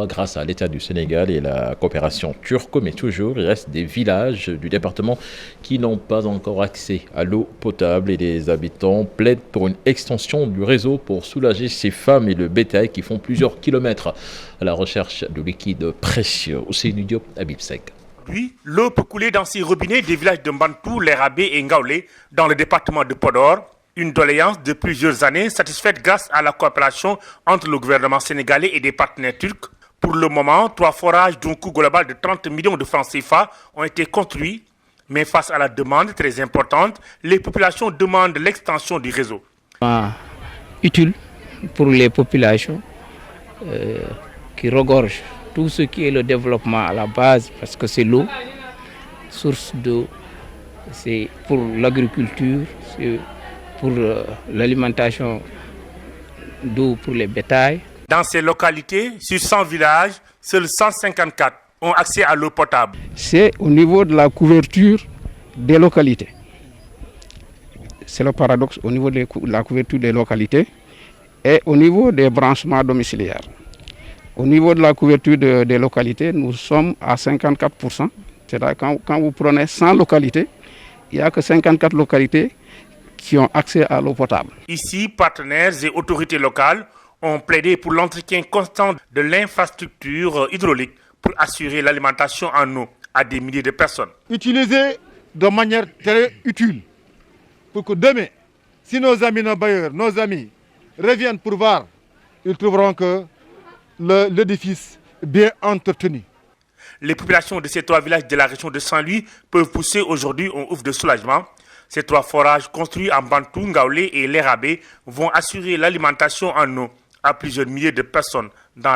ça grâce à l'État du Sénégal et la coopération turque, mais toujours il reste des villages du département qui n'ont pas encore accès à l'eau potable et les habitants plaident pour une extension du réseau pour soulager ces femmes et le bétail qui font plusieurs kilomètres à la recherche de liquide précieux. Ousseynou Diop, Habib Seck. Puis, l'eau peut couler dans ces robinets des villages de Mbantou, Lerabé et Ngaoulé dans le département de Podor. Une doléance de plusieurs années satisfaite grâce à la coopération entre le gouvernement sénégalais et des partenaires turcs. Pour le moment, 3 forages d'un coût global de 30 millions de francs CFA ont été construits. Mais face à la demande très importante, les populations demandent l'extension du réseau. Utile pour les populations qui regorgent tout ce qui est le développement à la base, parce que c'est l'eau, source d'eau, c'est pour l'agriculture, c'est pour l'alimentation d'eau pour les bétails. Dans ces localités, sur 100 villages, seuls 154 ont accès à l'eau potable. C'est au niveau de la couverture des localités. C'est le paradoxe au niveau de la couverture des localités et au niveau des branchements domiciliaires. Au niveau de la couverture des localités, nous sommes à 54%. C'est-à-dire quand vous prenez 100 localités, il n'y a que 54 localités qui ont accès à l'eau potable. Ici, partenaires et autorités locales ont plaidé pour l'entretien constant de l'infrastructure hydraulique pour assurer l'alimentation en eau à des milliers de personnes. Utilisé de manière très utile pour que demain, si nos amis, nos bailleurs, nos amis reviennent pour voir, ils trouveront que l'édifice est bien entretenu. Les populations de ces 3 villages de la région de Saint-Louis peuvent pousser aujourd'hui un ouf de soulagement. Ces 3 forages construits en Bantou, Ngaoulé et Lerabé vont assurer l'alimentation en eau à plusieurs milliers de personnes